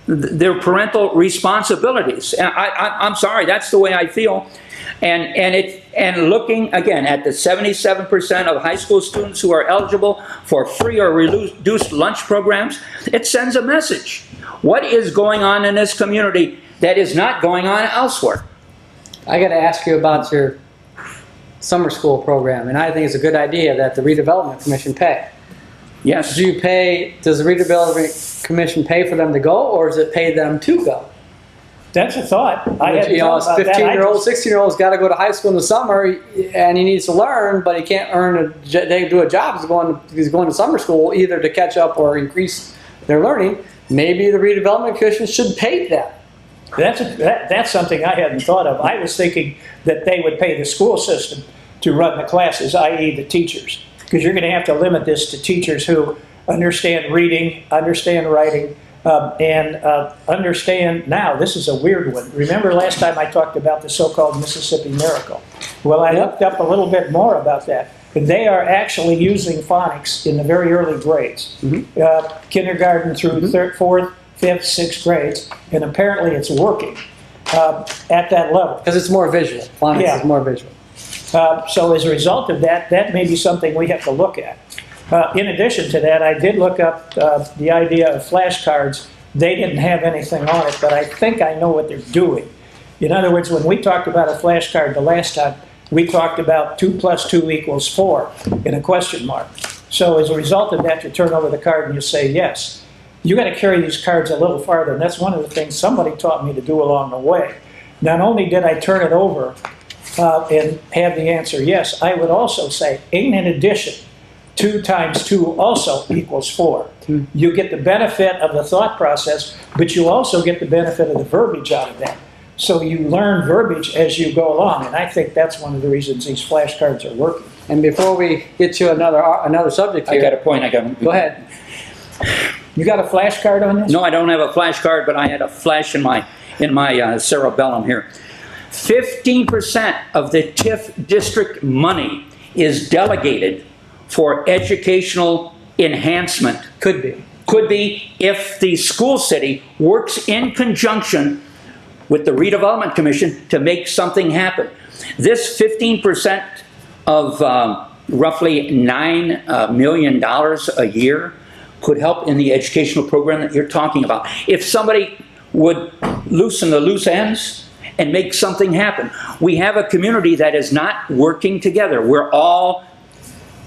their parental responsibilities. I'm sorry, that's the way I feel. And looking again at the 77% of high school students who are eligible for free or reduced lunch programs, it sends a message. What is going on in this community that is not going on elsewhere? I got to ask you about your summer school program, and I think it's a good idea that the Redevelopment Commission pay. Yes. Does the Redevelopment Commission pay for them to go, or does it pay them to go? That's a thought. I hadn't You know, thought a about that. 15-year-old, 16-year-old's got to go to high school in the summer, and he needs to learn, but he can't do a job. He's going to summer school either to catch up or increase their learning. Maybe the Redevelopment Commission should pay them. That's something I hadn't thought of. I was thinking that they would pay the school system to run the classes, i.e. the teachers. Because you're going to have to limit this to teachers who understand reading, understand writing, and understand now, this is a weird one. Remember last time I talked about the so-called Mississippi Miracle? Well, I looked up a little bit more about that. And they are actually using phonics in the very early grades, kindergarten through fourth, fifth, sixth grades, and apparently it's working at that level. Because it's more visual. Phonics Yeah. is more visual. So as a result of that, that may be something we have to look at. In addition to that, I did look up the idea of flashcards. They didn't have anything on it, but I think I know what they're doing. In other words, when we talked about a flashcard the last time, we talked about 2 + 2 = 4 in a question mark. So as a result of that, you turn over the card and you say yes. You got to carry these cards a little farther, and that's one of the things somebody taught me to do along the way. Not only did I turn it over and have the answer yes, I would also say, in addition, 2 × 2 also = 4. You get the benefit of the thought process, but you also get the benefit of the verbiage out of that. So you learn verbiage as you go along, and I think that's one of the reasons these flashcards are working. And before we get to another subject I here, got a point. go ahead. You got a flashcard on this? No, I don't have a flashcard, but I had a flash in my cerebellum here. 15% of the TIF district money is delegated for educational enhancement. Could be. Could be if the school city works in conjunction with the redevelopment commission to make something happen. This 15% of roughly $9 million a year could help in the educational program that you're talking about. If somebody would loosen the loose ends and make something happen. We have a community that is not working together. We're all...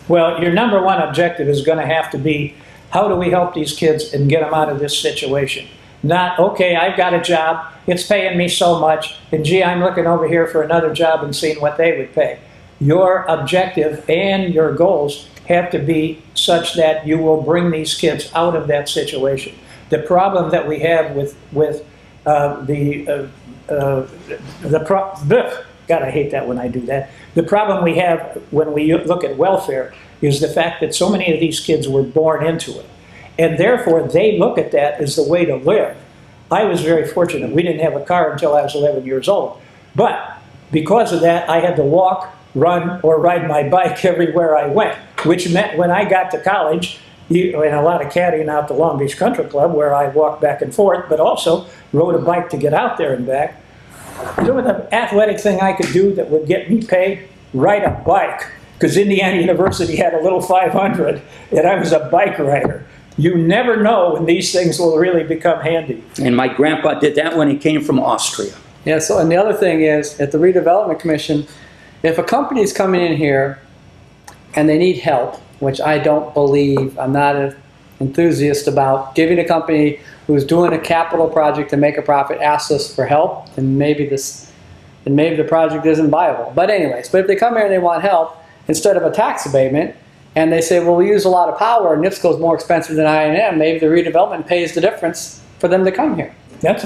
Well, your number one objective is going to have to be, how do we help these kids and get them out of this situation? Not, okay, I've got a job, it's paying me so much, and gee, I'm looking over here for another job and seeing what they would pay. Your objective and your goals have to be such that you will bring these kids out of that situation. The problem that we have God, I hate that when I do that. The problem we have when we look at welfare is the fact that so many of these kids were born into it. And therefore, they look at that as the way to live. I was very fortunate. We didn't have a car until I was 11 years old. But because of that, I had to walk, run, or ride my bike everywhere I went, which meant when I got to college, and a lot of caddying out the Long Beach Country Club, where I walked back and forth, but also rode a bike to get out there and back. You know the athletic thing I could do that would get me paid? Ride a bike. Because Indiana University had a little 500, and I was a bike rider. You never know when these things will really become handy. And my grandpa did that when he came from Austria. Yeah, so, and the other thing is, at the Redevelopment Commission, if a company is coming in here and they need help, which I don't believe, I'm not an enthusiast about giving a company who's doing a capital project to make a profit asks us for help, then maybe the project isn't viable. But anyways, but if they come here and they want help, instead of a tax abatement, and they say, well, we use a lot of power and NIPSCO is more expensive than I&M, maybe the redevelopment pays the difference for them to come here.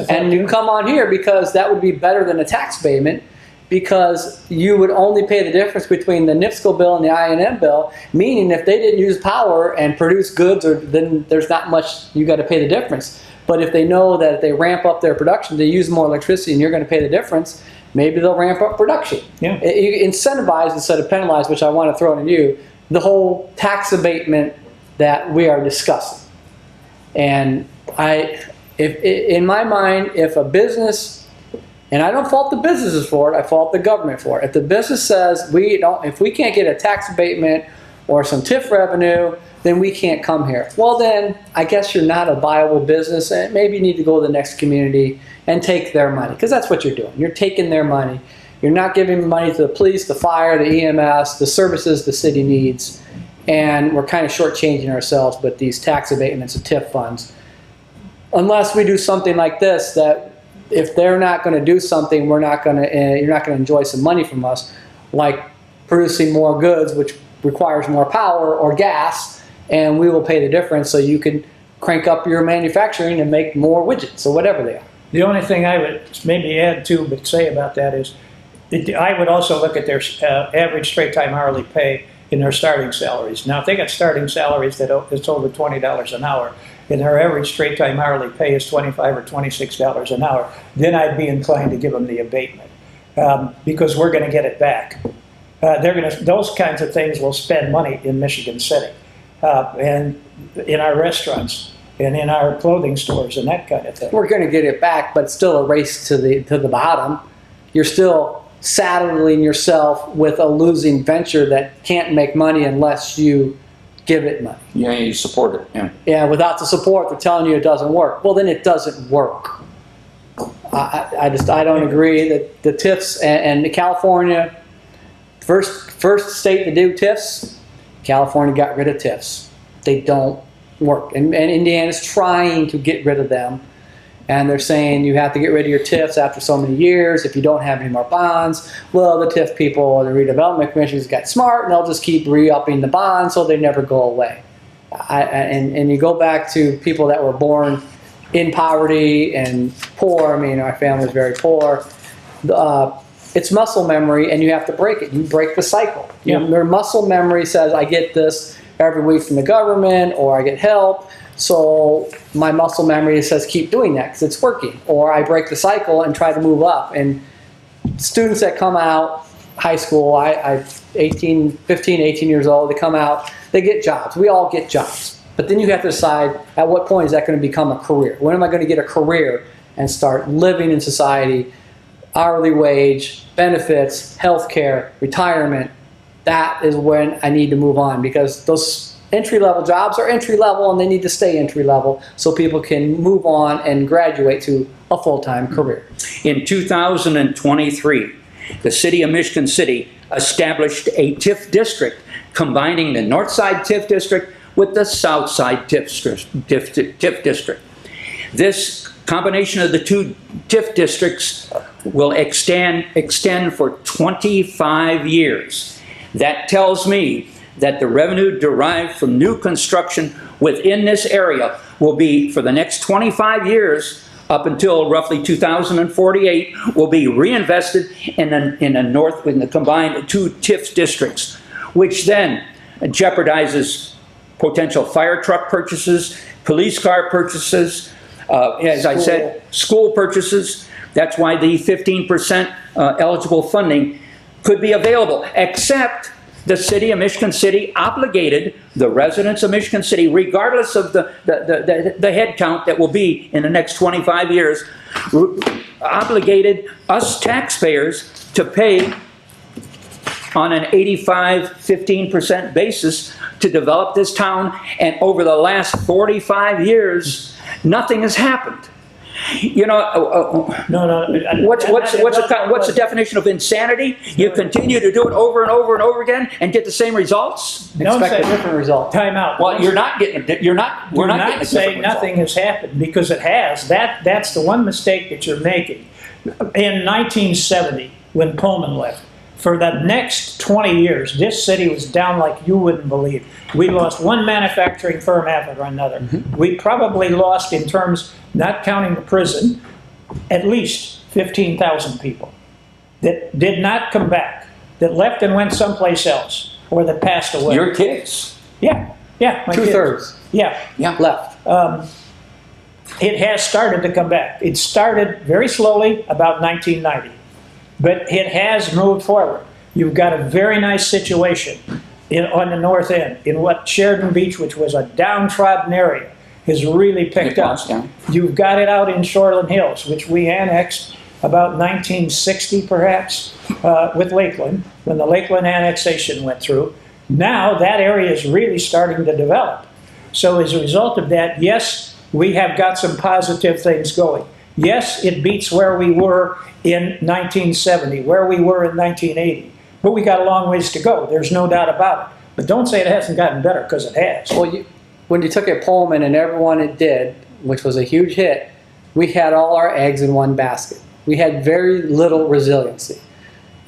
And you come on here because that would be better than a tax abatement, because you would only pay the difference between the NIPSCO bill and the I&M bill, meaning if they didn't use power and produce goods, then there's not much, you got to pay the difference. But if they know that if they ramp up their production, they use more electricity and you're going to pay the difference, maybe they'll ramp up production. Yeah. You incentivize instead of penalize, which I want to throw in you, the whole tax abatement that we are discussing. And in my mind, if a business, and I don't fault the businesses for it, I fault the government for it. If the business says if we can't get a tax abatement or some TIF revenue, then we can't come here. Well then, I guess you're not a viable business, and maybe you need to go to the next community and take their money, because that's what you're doing. You're taking their money. You're not giving money to the police, the fire, the EMS, the services the city needs, and we're kind of shortchanging ourselves with these tax abatements and TIF funds. Unless we do something like this, that if they're not going to do something, you're not going to enjoy some money from us, like producing more goods, which requires more power or gas, and we will pay the difference so you can crank up your manufacturing and make more widgets or whatever they are. The only thing I would maybe add to, but say about that is, I would also look at their average straight-time hourly pay in their starting salaries. Now, if they got starting salaries that's over $20 an hour, and their average straight-time hourly pay is $25 or $26 an hour, then I'd be inclined to give them the abatement, because we're going to get it back. those kinds of things will spend money in Michigan City, and in our restaurants and in our clothing stores and that kind of thing. We're going to get it back, but it's still a race to the bottom. You're still saddling yourself with a losing venture that can't make money unless you give it money. Yeah, you support it, yeah. Yeah, without the support, they're telling you it doesn't work. Well, then it doesn't work. I don't agree that the TIFs and California, first state to do TIFs, California got rid of TIFs. They don't work. And Indiana's trying to get rid of them. And they're saying you have to get rid of your TIFs after so many years if you don't have any more bonds. Well, the TIF people, the redevelopment commissions got smart and they'll just keep re-upping the bonds so they never go away. And you go back to people that were born in poverty and poor. I mean, our family is very poor. It's muscle memory, and you have to break it. You break the cycle. Yeah. Your muscle memory says, I get this every week from the government, or I get help. So my muscle memory says, keep doing that because it's working. Or I break the cycle and try to move up. And students that come out high school, I 15, 18 years old, they come out, they get jobs. We all get jobs. But then you have to decide at what point is that going to become a career? When am I going to get a career and start living in society, hourly wage, benefits, health care, retirement? That is when I need to move on, because those entry-level jobs are entry-level and they need to stay entry-level so people can move on and graduate to a full-time career. In 2023, the city of Michigan City established a TIF district combining the North Side TIF district with the South Side TIF district. This combination of the two TIF districts will extend for 25 years. That tells me that the revenue derived from new construction within this area will be, for the next 25 years, up until roughly 2048, will be reinvested in the combined two TIF districts, which then jeopardizes potential fire truck purchases, police car purchases, as I said, school purchases. That's why the 15% eligible funding could be available, except the city of Michigan City obligated the residents of Michigan City, regardless of the head count that will be in the next 25 years, obligated us taxpayers to pay on an 15% basis to develop this town. And over the last 45 years, nothing has happened. You know, what's the definition of insanity? You continue to do it over and over and over again and get the same results? Expect a different result. Time out. Well, we're not getting a different saying result. nothing has happened, because it has. That's the one mistake that you're making. In 1970, when Pullman left, for the next 20 years, this city was down like you wouldn't believe. We lost one manufacturing firm after another. We probably lost, in terms, not counting the prison, at least 15,000 people that did not come back, that left and went someplace else, or that passed away. Your kids. Yeah, my kids. Two-thirds Yeah. left. It has started to come back. It started very slowly, about 1990. But it has moved forward. You've got a very nice situation on the north end, in what Sheridan Beach, which was a downtrodden area, has really picked up. You've got it out in Shoreland Hills, which we annexed about 1960 perhaps, with Lakeland, when the Lakeland annexation went through. Now that area is really starting to develop. So as a result of that, yes, we have got some positive things going. Yes, it beats where we were in 1970, where we were in 1980. But we got a long ways to go. There's no doubt about it. But don't say it hasn't gotten better, because it has. Well, when you took a Pullman and everyone it did, which was a huge hit, we had all our eggs in one basket. We had very little resiliency.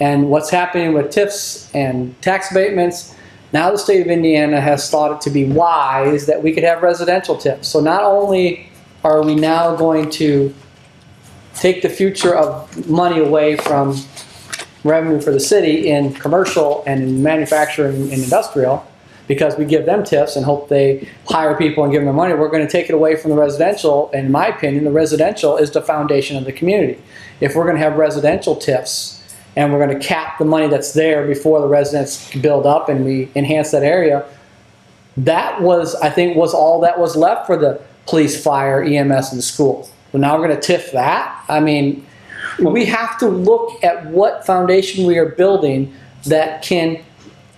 And what's happening with TIFs and tax abatements, now the state of Indiana has thought it to be wise that we could have residential TIFs. So not only are we now going to take the future of money away from revenue for the city in commercial and in manufacturing and industrial, because we give them TIFs and hope they hire people and give them money, we're going to take it away from the residential. And in my opinion, the residential is the foundation of the community. If we're going to have residential TIFs and we're going to cap the money that's there before the residents build up and we enhance that area. That was, I think, was all that was left for the police, fire, EMS, and the school. Well, now we're going to TIF that. I mean, we have to look at what foundation we are building that can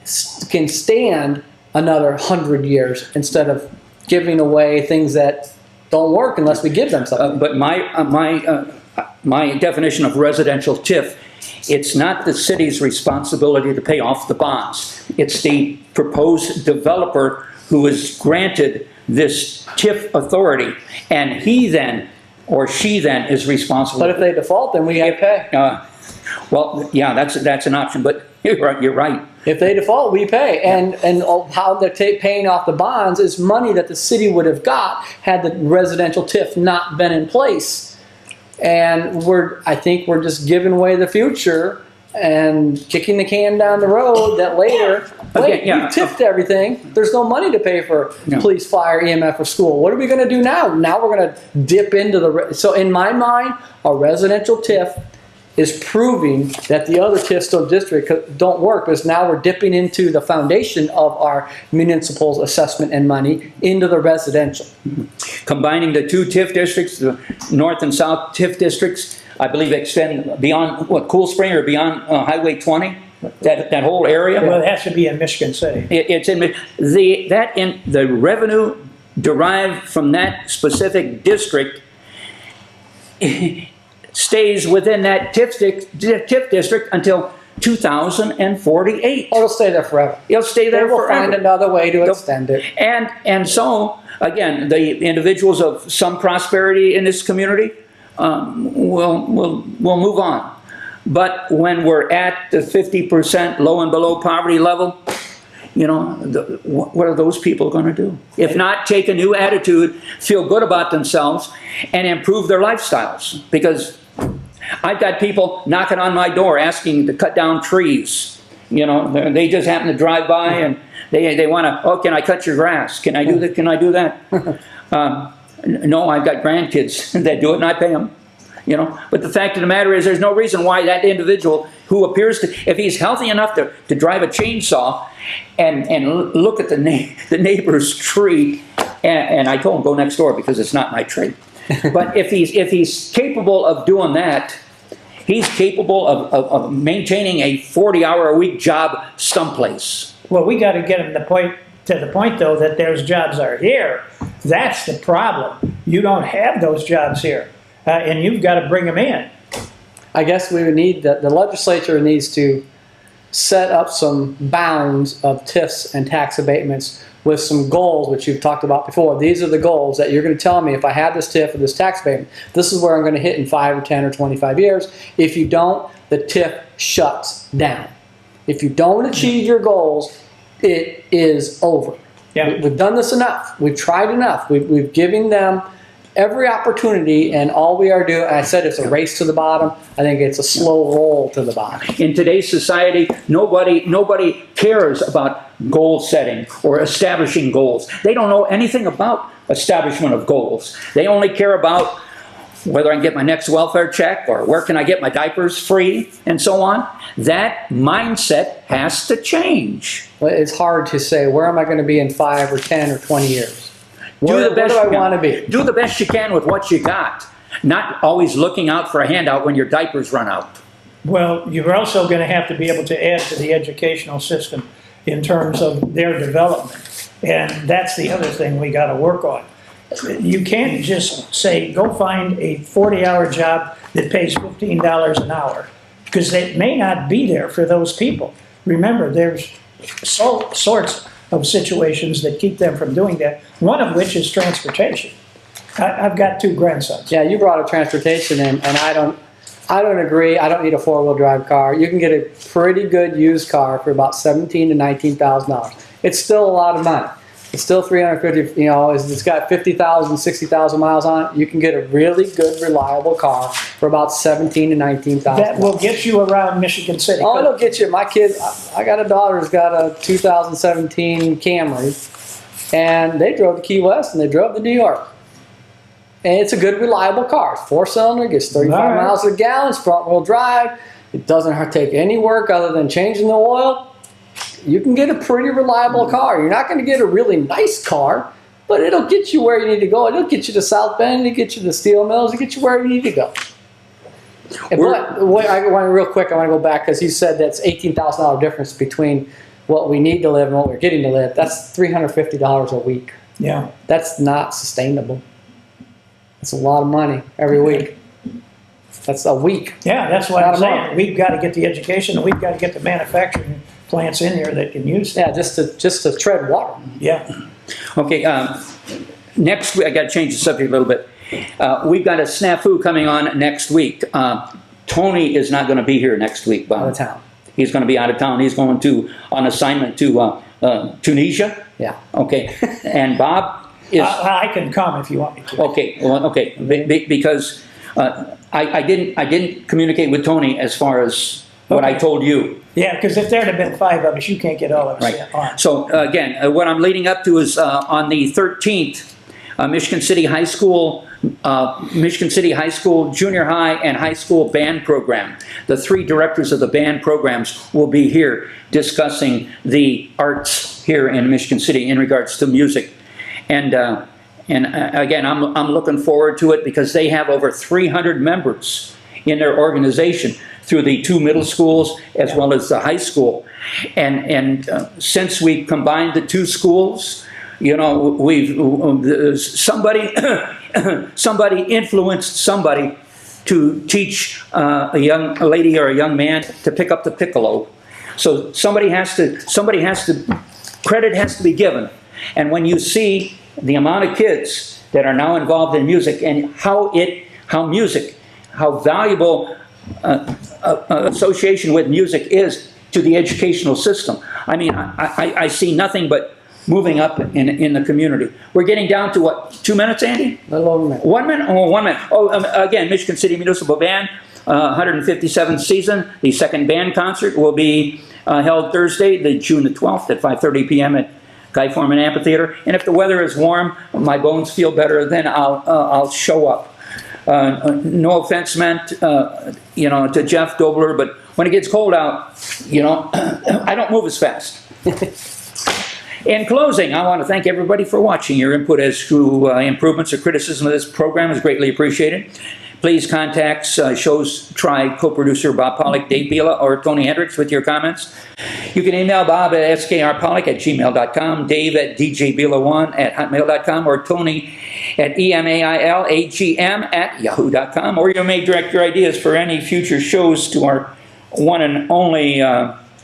stand another 100 years instead of giving away things that don't work unless we give them something. But my definition of residential TIF, it's not the city's responsibility to pay off the bonds. It's the proposed developer who is granted this TIF authority, and he then, or she then, is responsible. But if they default, then we have to pay. Well, yeah, that's an option, but you're right. If they default, we pay. And how they're paying off the bonds is money that the city would have got had the residential TIF not been in place. And I think we're just giving away the future and kicking the can down the road that later, wait, yeah, you TIF'd everything. There's no money to pay for police, fire, EMF, or school. What are we going to do now? Now we're going to dip into the... So in my mind, a residential TIF is proving that the other TIFs still district don't work, because now we're dipping into the foundation of our municipal assessment and money into the residential. Combining the two TIF districts, the north and south TIF districts, I believe extend beyond, what, Cool Spring, or beyond Highway 20? That whole area? Well, it has to be in Michigan City. It's in the revenue derived from that specific district stays within that TIF district until 2048. Oh, it'll stay there forever. It'll stay there They will forever. find another way to extend it. And so, again, the individuals of some prosperity in this community will move on. But when we're at the 50% low and below poverty level, you know, what are those people going to do? If not, take a new attitude, feel good about themselves, and improve their lifestyles. Because I've got people knocking on my door asking to cut down trees. You know, they just happen to drive by and they want to, oh, can I cut your grass? Can I do that? Can I do that? No, I've got grandkids that do it and I pay them. You know, but the fact of the matter is there's no reason why that individual who appears to, if he's healthy enough to drive a chainsaw and look at the neighbor's tree, and I told him go next door because it's not my tree. But if he's capable of doing that, he's capable of maintaining a 40-hour-a-week job someplace. Well, we got to get him to the point, though, that those jobs are here. That's the problem. You don't have those jobs here. And you've got to bring them in. I guess we would need, the legislature needs to set up some bounds of TIFs and tax abatements with some goals, which you've talked about before. These are the goals that you're going to tell me, if I have this TIF or this tax abatement, this is where I'm going to hit in 5 or 10 or 25 years. If you don't, the TIF shuts down. If you don't achieve your goals, it is over. Yeah. We've done this enough. We've tried enough. We've given them every opportunity, and all we are doing, I said it's a race to the bottom. I think it's a slow roll to the bottom. In today's society, nobody cares about goal setting or establishing goals. They don't know anything about establishment of goals. They only care about whether I can get my next welfare check or where can I get my diapers free and so on. That mindset has to change. Well, it's hard to say, where am I going to be in 5 or 10 or 20 years? Where do I want to be? Do the best you can with what you got. Not always looking out for a handout when your diapers run out. Well, you're also going to have to be able to add to the educational system in terms of their development. And that's the other thing we got to work on. You can't just say, go find a 40-hour job that pays $15 an hour, because it may not be there for those people. Remember, there's all sorts of situations that keep them from doing that, one of which is transportation. I've got 2 grandsons. Yeah, you brought up transportation, and I don't agree. I don't need a 4-wheel drive car. You can get a pretty good used car for about $17,000 to $19,000. It's still a lot of money. It's still $350. You know, it's got 50,000, 60,000 miles on it. You can get a really good, reliable car for about $17,000 to $19,000. That will get you around Michigan City. Oh, it'll get you. My kid, I got a daughter who's got a 2017 Camry, and they drove to Key West and they drove to New York. And it's a good, reliable car. It's 4-cylinder, gets 35 miles a gallon, it's front-wheel drive. It doesn't take any work other than changing the oil. You can get a pretty reliable car. You're not going to get a really nice car, but it'll get you where you need to go. It'll get you to South Bend, it'll get you to Steel Mills, it'll get you where you need to go. But I want real quick, I want to go back because he said that's $18,000 difference between what we need to live and what we're getting to live. That's $350 a week. Yeah. That's not sustainable. That's a lot of money every week. That's a week. Yeah, that's what Not I'm a month. saying. We've got to get the education, and we've got to get the manufacturing plants in here that can use it. Yeah, just to tread water. Yeah. Okay, next week, I got to change the subject a little bit. We've got a snafu coming on next week. Tony is not going to be here next week, Bob. Out of town. He's going to be out of town. He's going on assignment to Tunisia. Yeah. Okay, and Bob is... I can come if you want me to. Okay, well, okay, because I didn't communicate with Tony as far as what I Okay. told you. Yeah, because if there'd have been 5 of us, you can't get all of us Right. on. So again, what I'm leading up to is on the 13th, Michigan City High School, junior high, and high school band program. The 3 directors of the band programs will be here discussing the arts here in Michigan City in regards to music. And again, I'm looking forward to it because they have over 300 members in their organization through the 2 middle schools as well as the high school. And since we combined the 2 schools, you know, somebody influenced somebody to teach a young lady or a young man to pick up the piccolo. So somebody has to, credit has to be given. And when you see the amount of kids that are now involved in music and how valuable association with music is to the educational system. I mean, I see nothing but moving up in the community. We're getting down to what, 2 minutes, Andy? A little over a minute. 1 minute? Oh, 1 minute. Oh, again, Michigan City Municipal Band, 157th season. The second band concert will be held Thursday, June the 12th at 5:30 p.m. at Guy Foreman Amphitheater. And if the weather is warm, my bones feel better, then I'll show up. No offense meant, you know, to Jeff Dobler, but when it gets cold out, you know, I don't move as fast. In closing, I want to thank everybody for watching. Your input as to improvements or criticism of this program is greatly appreciated. Please contact Show's Tribe co-producer Bob Pollock, Dave Bila, or Tony Hendricks with your comments. You can email Bob at skrpollock@gmail.com, Dave at djbila1@hotmail.com, or Tony at emailagm@yahoo.com, or you may direct your ideas for any future shows to our one and only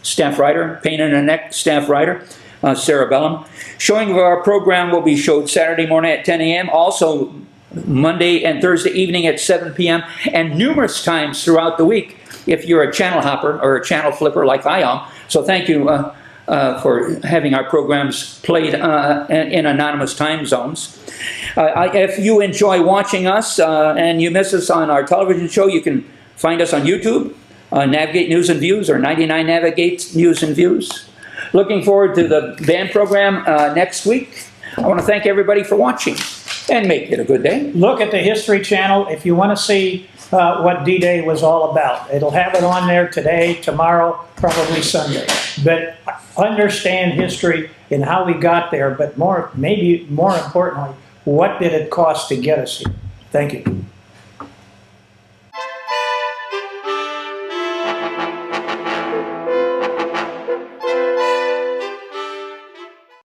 staff writer, Pain in the Neck staff writer, Sarah Bellum. Showing of our program will be showed Saturday morning at 10 a.m., also Monday and Thursday evening at 7 p.m., and numerous times throughout the week if you're a channel hopper or a channel flipper like I am. So thank you for having our programs played in anonymous time zones. If you enjoy watching us and you miss us on our television show, you can find us on YouTube, Navigate News and Views, or 99 Navigate News and Views. Looking forward to the band program next week. I want to thank everybody for watching, and make it a good day. Look at the History Channel if you want to see what D-Day was all about. It'll have it on there today, tomorrow, probably Sunday. But understand history and how we got there, but maybe more importantly, what did it cost to get us here? Thank you.